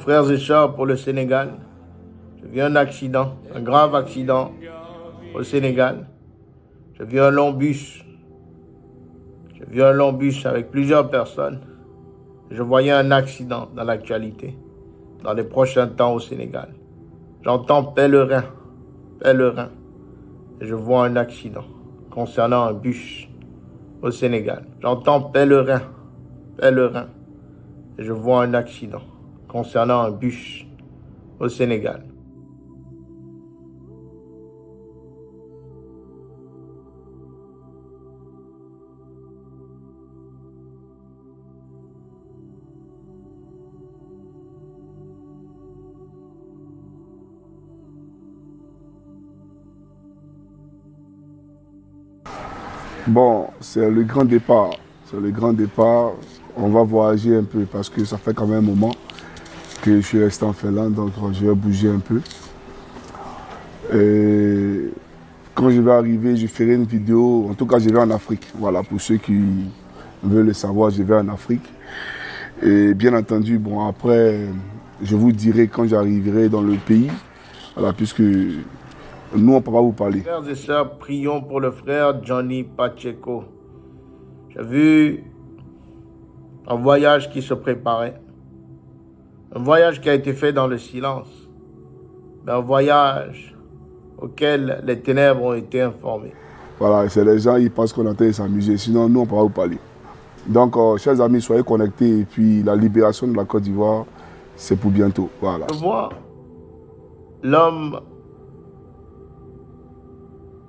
frères et sœurs, pour le Sénégal. J'ai vu un accident, un grave accident au Sénégal. J'ai vu un long bus. J'ai vu un long bus avec plusieurs personnes. Je voyais un accident dans l'actualité, dans les prochains temps au Sénégal. J'entends pèlerin, pèlerin. Et je vois un accident concernant un bus au Sénégal. J'entends pèlerin, pèlerin. Et je vois un accident concernant un bus au Sénégal. Bon, c'est le grand départ. C'est le grand départ. On va voyager un peu parce que ça fait quand même un moment que je suis resté en Finlande, donc je vais bouger un peu. Et quand je vais arriver, je ferai une vidéo. En tout cas, je vais en Afrique. Voilà, pour ceux qui veulent le savoir, je vais en Afrique. Et bien entendu, bon, après, je vous dirai quand j'arriverai dans le pays. Voilà, puisque nous, on ne peut pas vous parler. Frères et sœurs, prions pour le frère Johnny Pacheco. J'ai vu un voyage qui se préparait. Un voyage qui a été fait dans le silence. Mais un voyage auquel les ténèbres ont été informées. Voilà, c'est les gens, ils pensent qu'on est en train de s'amuser. Sinon, nous, on ne peut pas vous parler. Donc, chers amis, soyez connectés. Et puis, la libération de la Côte d'Ivoire, c'est pour bientôt. Voilà. Je vois l'homme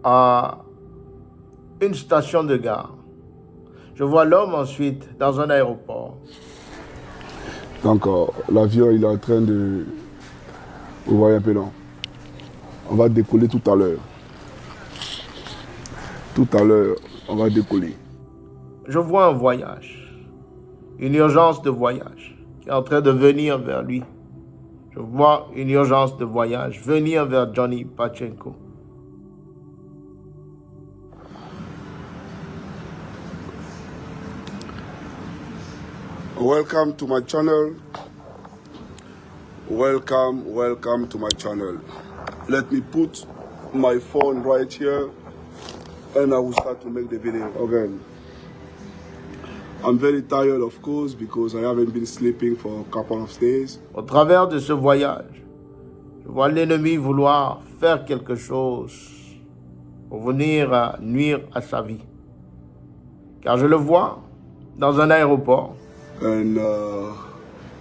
à une station de gare. Je vois l'homme ensuite dans un aéroport. Donc, l'avion, il est en train de... Vous voyez un peu, non? On va décoller tout à l'heure. Tout à l'heure, on va décoller. Je vois un voyage, une urgence de voyage qui est en train de venir vers lui. Je vois une urgence de voyage venir vers Johnny Pacheco. Welcome to my channel. Welcome to my channel. Let me put my phone right here and I will start to make the video again. I'm very tired, of course, because I haven't been sleeping for a couple of days. Au travers de ce voyage, je vois l'ennemi vouloir faire quelque chose pour venir nuire à sa vie. Car je le vois dans un aéroport. And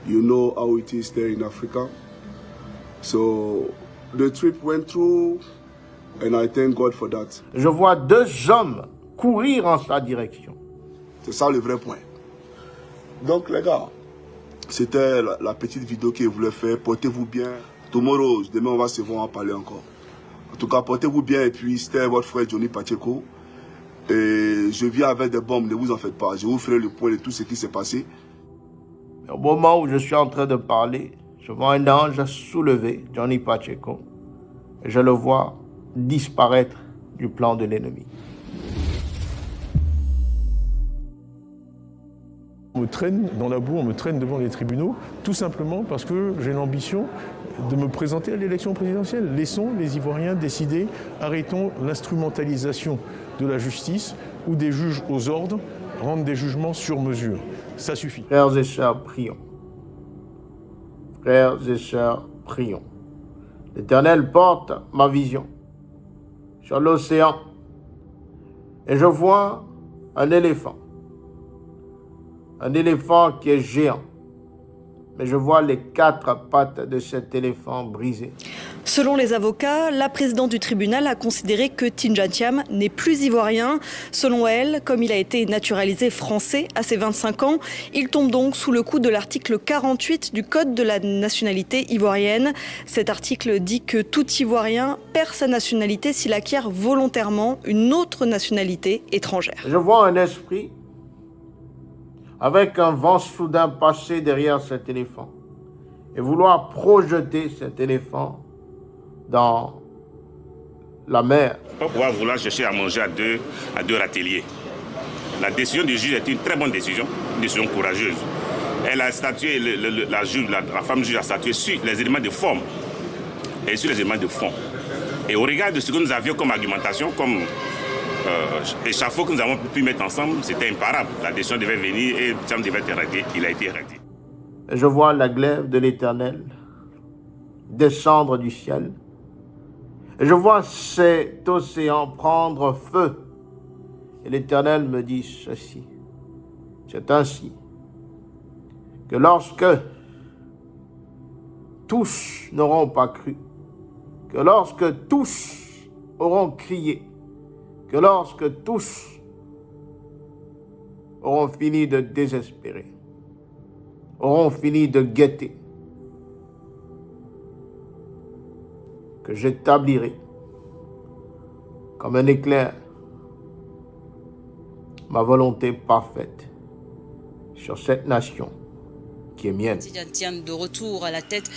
you know how it is there in Africa. So the trip went through and I thank God for that. Je vois deux hommes courir en sa direction. C'est ça le vrai point. Donc les gars, c'était la petite vidéo que je voulais faire. Portez-vous bien. Tomorrow, demain on va se voir, en parler encore. En tout cas, portez-vous bien et puis c'était votre frère Johnny Pacheco. Et je viens avec des bombes, ne vous en faites pas. Je vous ferai le point de tout ce qui s'est passé. Au moment où je suis en train de parler, je vois un ange soulever Johnny Pacheco et je le vois disparaître du plan de l'ennemi. On me traîne dans la boue, on me traîne devant les tribunaux, tout simplement parce que j'ai l'ambition de me présenter à l'élection présidentielle. Laissons les Ivoiriens décider, arrêtons l'instrumentalisation de la justice où des juges aux ordres rendent des jugements sur mesure. Ça suffit. Frères et sœurs, prions. Frères et sœurs, prions. L'Éternel porte ma vision sur l'océan et je vois un éléphant. Un éléphant qui est géant. Mais je vois les quatre pattes de cet éléphant brisées. Selon les avocats, la présidente du tribunal a considéré que Tinja Thiam n'est plus ivoirien. Selon elle, comme il a été naturalisé français à ses 25 ans, il tombe donc sous le coup de l'article 48 du Code de la nationalité ivoirienne. Cet article dit que tout Ivoirien perd sa nationalité s'il acquiert volontairement une autre nationalité étrangère. Je vois un esprit avec un vent soudain passer derrière cet éléphant et vouloir projeter cet éléphant dans la mer. Pas pouvoir vouloir chercher à manger à deux râteliers. La décision du juge est une très bonne décision, une décision courageuse. Elle a statué, la femme juge a statué sur les éléments de forme et sur les éléments de fond. Et au regard de ce que nous avions comme argumentation, comme échafaud que nous avons pu mettre ensemble, c'était imparable. La décision devait venir et Thiam devait être éradié. Il a été éradié. Je vois la glaive de l'Éternel descendre du ciel. Et je vois cet océan prendre feu. Et l'Éternel me dit ceci. C'est ainsi que lorsque tous n'auront pas cru, que lorsque tous auront crié, que lorsque tous auront fini de désespérer, auront fini de guetter, que j'établirai comme un éclair ma volonté parfaite sur cette nation qui est mienne. Tidjane Thiam de retour à la tête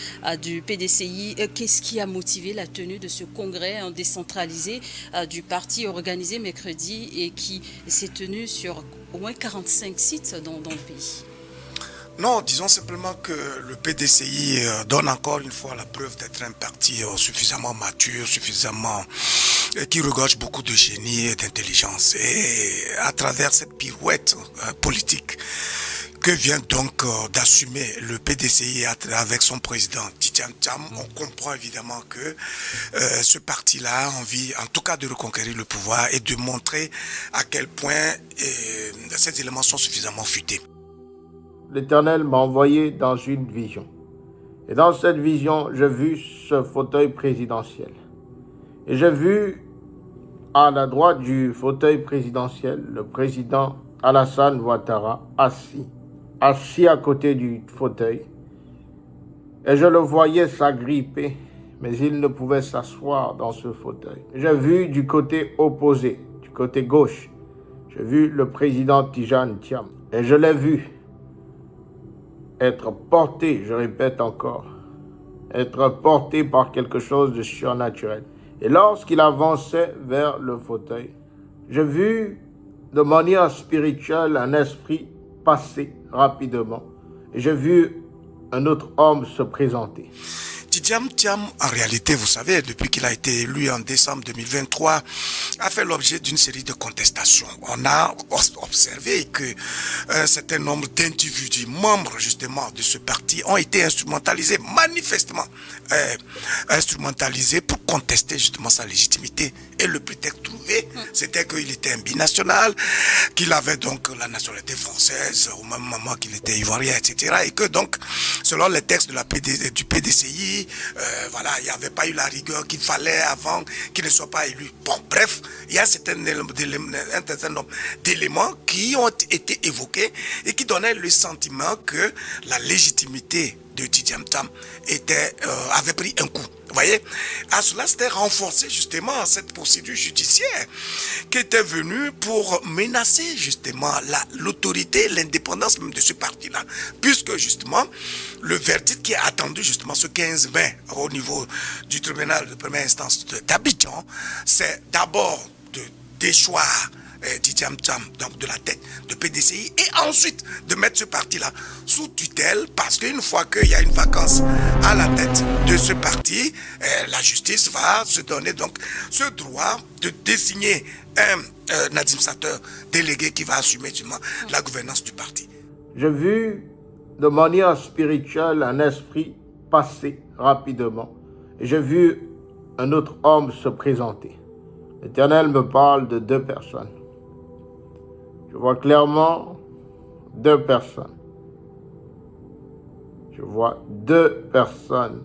du PDCI. Qu'est-ce qui a motivé la tenue de ce congrès décentralisé du parti organisé mercredi et qui s'est tenu sur au moins 45 sites dans le pays? Non, disons simplement que le PDCI donne encore une fois la preuve d'être un parti suffisamment mature, suffisamment qui regorge beaucoup de génie et d'intelligence. Et à travers cette pirouette politique que vient donc d'assumer le PDCI avec son président Tidjane Thiam, on comprend évidemment que ce parti-là a envie, en tout cas, de reconquérir le pouvoir et de montrer à quel point ces éléments sont suffisamment futés. L'Éternel m'a envoyé dans une vision. Et dans cette vision, j'ai vu ce fauteuil présidentiel. Et j'ai vu à la droite du fauteuil présidentiel le président Alassane Ouattara assis à côté du fauteuil. Et je le voyais s'agripper, mais il ne pouvait s'asseoir dans ce fauteuil. J'ai vu du côté opposé, du côté gauche, j'ai vu le président Tidjane Thiam. Et je l'ai vu être porté, je répète encore, être porté par quelque chose de surnaturel. Et lorsqu'il avançait vers le fauteuil, j'ai vu de manière spirituelle un esprit passer rapidement. Et j'ai vu un autre homme se présenter. Tidjane Thiam, en réalité, vous savez, depuis qu'il a été élu en décembre 2023, a fait l'objet d'une série de contestations. On a observé que un certain nombre d'individus, membres justement de ce parti, ont été instrumentalisés, manifestement instrumentalisés pour contester justement sa légitimité. Et le prétexte trouvé, c'était qu'il était un binational, qu'il avait donc la nationalité française, au même moment qu'il était ivoirien, etc. Et que donc, selon les textes de du PDCI, voilà, il n'y avait pas eu la rigueur qu'il fallait avant qu'il ne soit pas élu. Bon, bref, il y a un certain nombre d'éléments qui ont été évoqués et qui donnaient le sentiment que la légitimité de Tidjane Thiam avait pris un coup. Vous voyez, à cela s'était renforcé justement cette procédure judiciaire qui était venue pour menacer justement l'autorité, l'indépendance même de ce parti-là. Puisque justement, le verdict qui est attendu justement ce 15 mai au niveau du tribunal de première instance d'Abidjan, c'est d'abord de déchoir Tidjane Thiam, donc de la tête de PDCI, et ensuite de mettre ce parti-là sous tutelle, parce qu'une fois qu'il y a une vacance à la tête de ce parti, la justice va se donner donc ce droit de désigner un administrateur délégué qui va assumer justement la gouvernance du parti. J'ai vu de manière spirituelle un esprit passer rapidement, et j'ai vu un autre homme se présenter. L'Éternel me parle de 2 personnes. Je vois clairement 2 personnes. Je vois 2 personnes.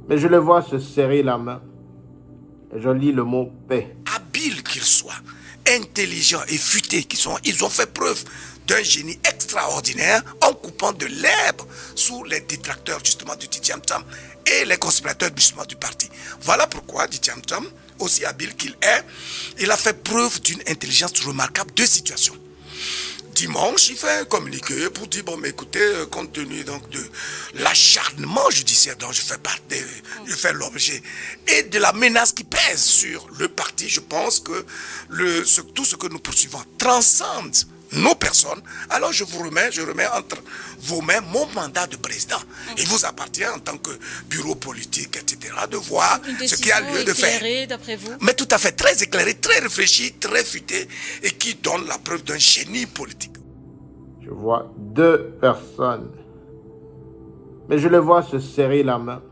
Mais je les vois se serrer la main. Et je lis le mot paix. Habiles qu'ils soient, intelligents et futés qu'ils sont, ils ont fait preuve d'un génie extraordinaire en coupant de l'herbe sous les détracteurs justement de Tidjane Thiam et les conspirateurs justement du parti. Voilà pourquoi Tidjane Thiam, aussi habile qu'il est, il a fait preuve d'une intelligence remarquable de situation. Dimanche, il fait un communiqué pour dire, bon, mais écoutez, compte tenu donc de l'acharnement judiciaire dont je fais l'objet et de la menace qui pèse sur le parti, je pense que tout ce que nous poursuivons transcende nos personnes, alors je remets entre vos mains mon mandat de président. Il vous appartient en tant que bureau politique, etc., de voir ce qu'il y a lieu de faire. D'après vous? Mais tout à fait, très éclairé, très réfléchi, très futé, et qui donne la preuve d'un génie politique. Je vois deux personnes, mais je les vois se serrer la main.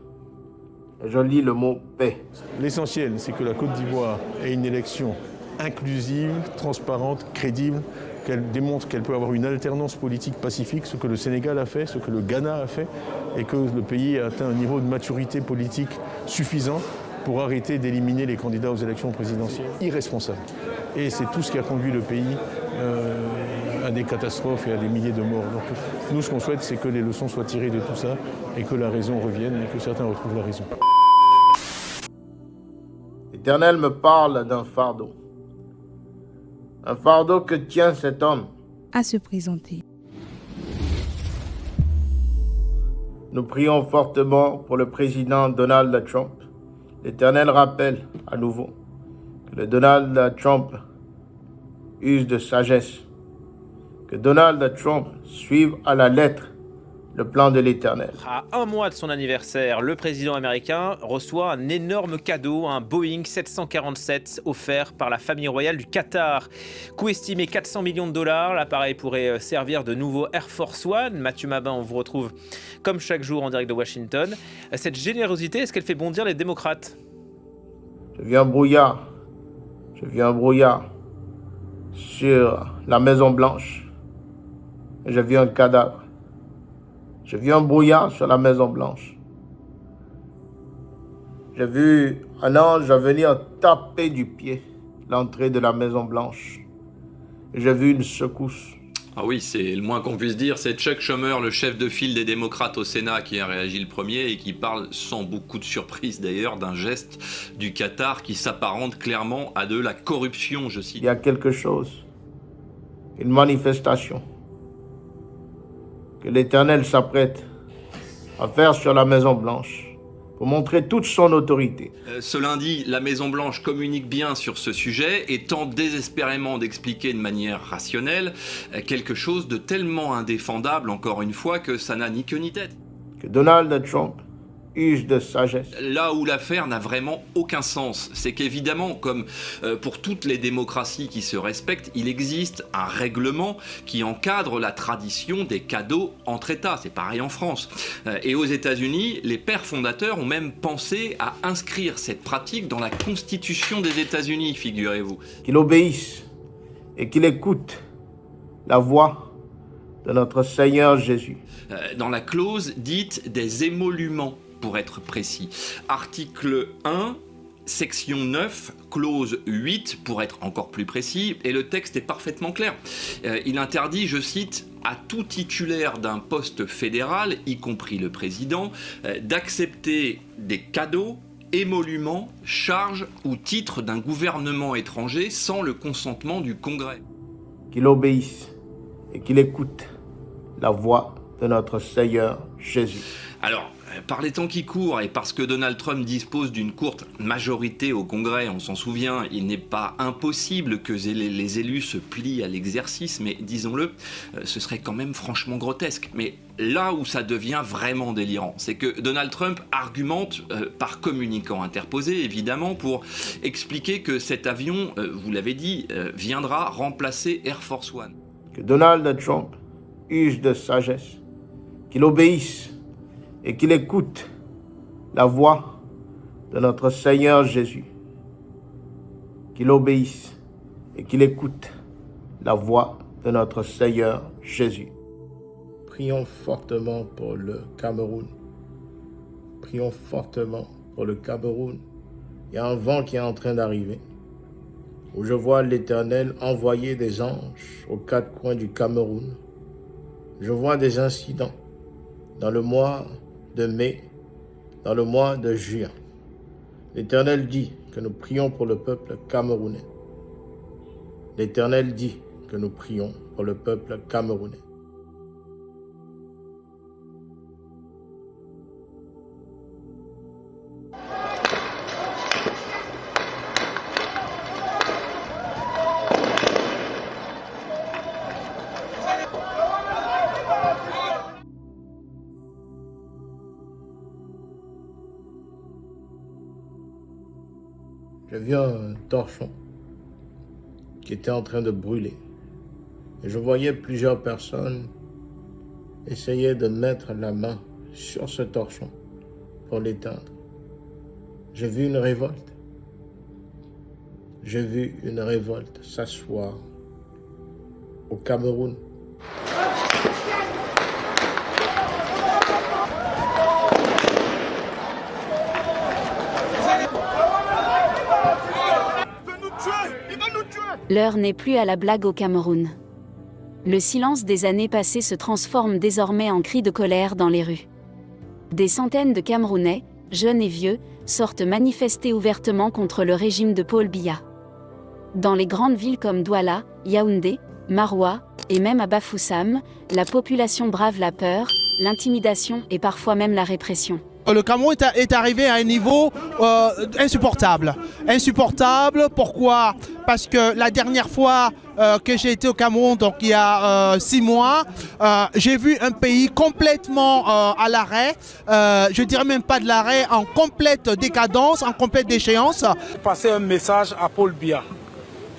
Et je lis le mot paix. L'essentiel, c'est que la Côte d'Ivoire ait une élection inclusive, transparente, crédible, qu'elle démontre qu'elle peut avoir une alternance politique pacifique, ce que le Sénégal a fait, ce que le Ghana a fait, et que le pays a atteint un niveau de maturité politique suffisant pour arrêter d'éliminer les candidats aux élections présidentielles irresponsables. Et c'est tout ce qui a conduit le pays à des catastrophes et à des milliers de morts. Donc nous, ce qu'on souhaite, c'est que les leçons soient tirées de tout ça et que la raison revienne et que certains retrouvent la raison. L'Éternel me parle d'un fardeau. Un fardeau que tient cet homme. À se présenter. Nous prions fortement pour le président Donald Trump. L'Éternel rappelle à nouveau que le Donald Trump use de sagesse, que Donald Trump suive à la lettre le plan de l'Éternel. À un mois de son anniversaire, le président américain reçoit un énorme cadeau, un Boeing 747 offert par la famille royale du Qatar. Coût estimé 400 millions de dollars, l'appareil pourrait servir de nouveau Air Force One. Mathieu Mabin, on vous retrouve comme chaque jour en direct de Washington. Cette générosité, est-ce qu'elle fait bondir les démocrates? Je vis un brouillard sur la Maison Blanche. Et je vis un cadavre. J'ai vu un brouillard sur la Maison Blanche. J'ai vu un ange venir taper du pied l'entrée de la Maison Blanche. J'ai vu une secousse. Ah oui, c'est le moins qu'on puisse dire. C'est Chuck Schumer, le chef de file des démocrates au Sénat, qui a réagi le premier et qui parle, sans beaucoup de surprise d'ailleurs, d'un geste du Qatar qui s'apparente clairement à de la corruption, je cite. Il y a quelque chose, une manifestation, que l'Éternel s'apprête à faire sur la Maison Blanche pour montrer toute son autorité. Ce lundi, la Maison-Blanche communique bien sur ce sujet et tente désespérément d'expliquer de manière rationnelle quelque chose de tellement indéfendable, encore une fois, que ça n'a ni queue ni tête. Que Donald Trump use de sagesse. Là où l'affaire n'a vraiment aucun sens, c'est qu'évidemment, comme pour toutes les démocraties qui se respectent, il existe un règlement qui encadre la tradition des cadeaux entre États. C'est pareil en France. Et aux États-Unis, les pères fondateurs ont même pensé à inscrire cette pratique dans la Constitution des États-Unis, figurez-vous. Qu'il obéisse et qu'il écoute la voix de notre Seigneur Jésus. Dans la clause dite des émoluments, pour être précis. Article 1, section 9, clause 8, pour être encore plus précis, et le texte est parfaitement clair. Il interdit, je cite, à tout titulaire d'un poste fédéral, y compris le président, d'accepter des cadeaux, émoluments, charges ou titres d'un gouvernement étranger sans le consentement du Congrès. Qu'il obéisse et qu'il écoute la voix de notre Seigneur Jésus. Alors, par les temps qui courent et parce que Donald Trump dispose d'une courte majorité au Congrès, on s'en souvient, il n'est pas impossible que les élus se plient à l'exercice, mais disons-le, ce serait quand même franchement grotesque. Mais là où ça devient vraiment délirant, c'est que Donald Trump argumente par communicant interposé, évidemment, pour expliquer que cet avion, vous l'avez dit, viendra remplacer Air Force One. Que Donald Trump use de sagesse, qu'il obéisse et qu'il écoute la voix de notre Seigneur Jésus. Qu'il obéisse et qu'il écoute la voix de notre Seigneur Jésus. Prions fortement pour le Cameroun. Prions fortement pour le Cameroun. Il y a un vent qui est en train d'arriver, où je vois l'Éternel envoyer des anges aux quatre coins du Cameroun. Je vois des incidents dans le mois de mai, dans le mois de juin. L'Éternel dit que nous prions pour le peuple camerounais. L'Éternel dit que nous prions pour le peuple camerounais. vu un torchon qui était en train de brûler. Et je voyais plusieurs personnes essayer de mettre la main sur ce torchon pour l'éteindre. J'ai vu une révolte. J'ai vu une révolte s'asseoir au Cameroun. L'heure n'est plus à la blague au Cameroun. Le silence des années passées se transforme désormais en cris de colère dans les rues. Des centaines de Camerounais, jeunes et vieux, sortent manifester ouvertement contre le régime de Paul Biya. Dans les grandes villes comme Douala, Yaoundé, Maroua et même à Bafoussam, la population brave la peur, l'intimidation et parfois même la répression. Le Cameroun est arrivé à un niveau insupportable. Insupportable, pourquoi? Parce que la dernière fois que j'ai été au Cameroun, donc il y a 6 mois, j'ai vu un pays complètement à l'arrêt, je dirais même pas de l'arrêt, en complète décadence, en complète déchéance. Passer un message à Paul Biya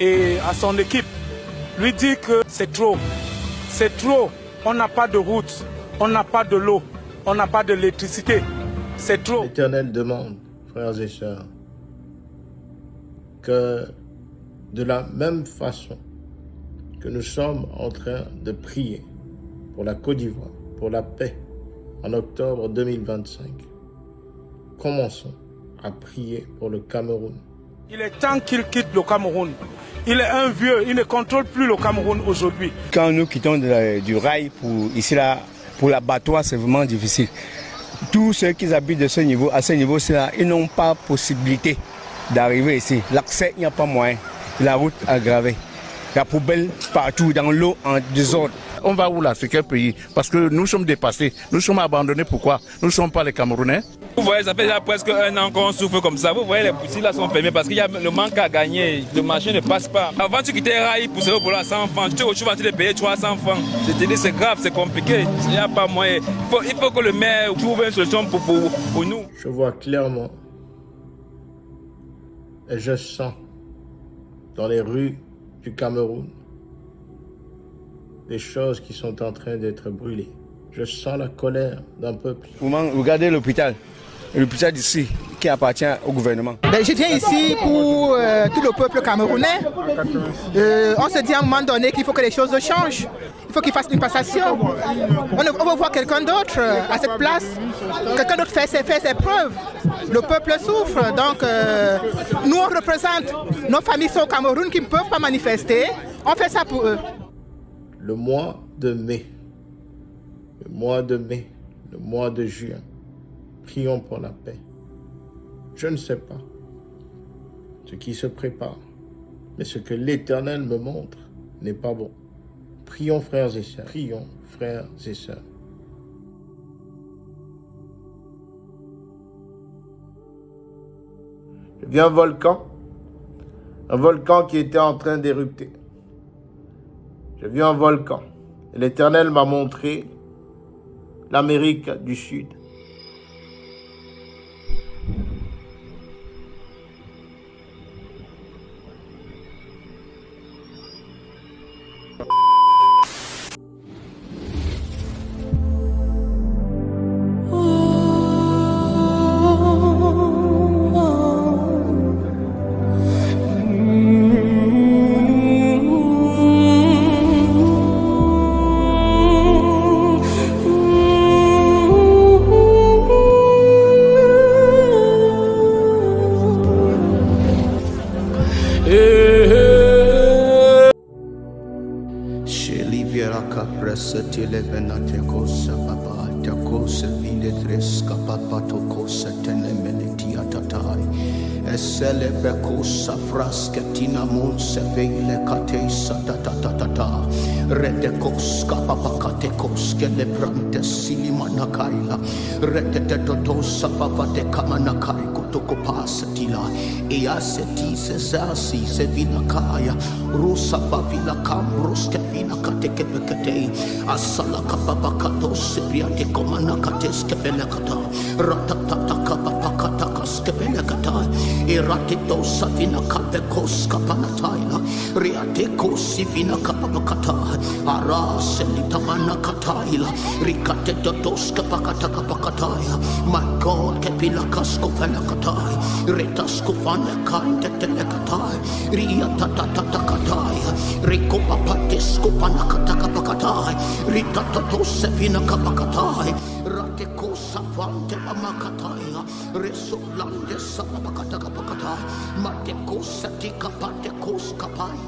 et à son équipe, lui dire que c'est trop, on n'a pas de route, on n'a pas de l'eau, on n'a pas d'électricité. C'est trop. L'Éternel demande, frères et sœurs, que de la même façon que nous sommes en train de prier pour la Côte d'Ivoire, pour la paix en octobre 2025, commençons à prier pour le Cameroun. Il est temps qu'il quitte le Cameroun. Il est un vieux, il ne contrôle plus le Cameroun aujourd'hui. Quand nous quittons du rail pour l'abattoir, c'est vraiment difficile. Tous ceux qui habitent à ce niveau-là, ils n'ont pas possibilité d'arriver ici. L'accès, il n'y a pas moyen. La route aggravée. La poubelle partout, dans l'eau, en désordre. On va où là? C'est quel pays? Parce que nous sommes dépassés. Nous sommes abandonnés. Pourquoi? Nous ne sommes pas les Camerounais. Vous voyez, ça fait déjà presque 1 an qu'on souffre comme ça. Vous voyez, les boutiques là sont fermées parce qu'il y a le manque à gagner. Le marché ne passe pas. Avant, tu quittais Rail pour se pour 100 francs. Tu te retrouves en train de payer 300 francs. Je te dis, c'est grave, c'est compliqué. Il n'y a pas moyen. Il faut que le maire trouve une solution pour nous. Je vois clairement et je sens dans les rues du Cameroun des choses qui sont en train d'être brûlées. Je sens la colère d'un peuple. Regardez l'hôpital d'ici qui appartient au gouvernement. Je viens ici pour tout le peuple camerounais. On se dit à un moment donné qu'il faut que les choses changent. Il faut qu'il fasse une passation. On veut voir quelqu'un d'autre à cette place. Quelqu'un d'autre fait ses preuves. Le peuple souffre. Donc nous on représente nos familles sont au Cameroun qui ne peuvent pas manifester. On fait ça pour eux. Le mois de mai, le mois de juin, prions pour la paix. Je ne sais pas ce qui se prépare, mais ce que l'Éternel me montre n'est pas bon. Prions frères et sœurs, prions frères et sœurs. J'ai vu un volcan qui était en train d'érupter. J'ai vu un volcan et l'Éternel m'a montré l'Amérique du Sud. Rete te toto sapavate kamanakaiko toko pasatila ea seti sezasi se vila kaya rusa bavila kambros ke vila kateke pekete asala kapabakato sipriate komana kates ke velekata ratatata kapapakata kaske velekata erate dosa vina kapekos kapanataila riate kosi vina kapapakata ara selitamana kataila rikate dodos kapakata kapakataya my God kepila kasko velekatai retasko vana kante telekatai riatatatakatai rikopapatesko panakata kapakatai ritatatos vina kapakatai rateko savante pamakatai resolande sabakata kapakatai mateko satika pateko skapai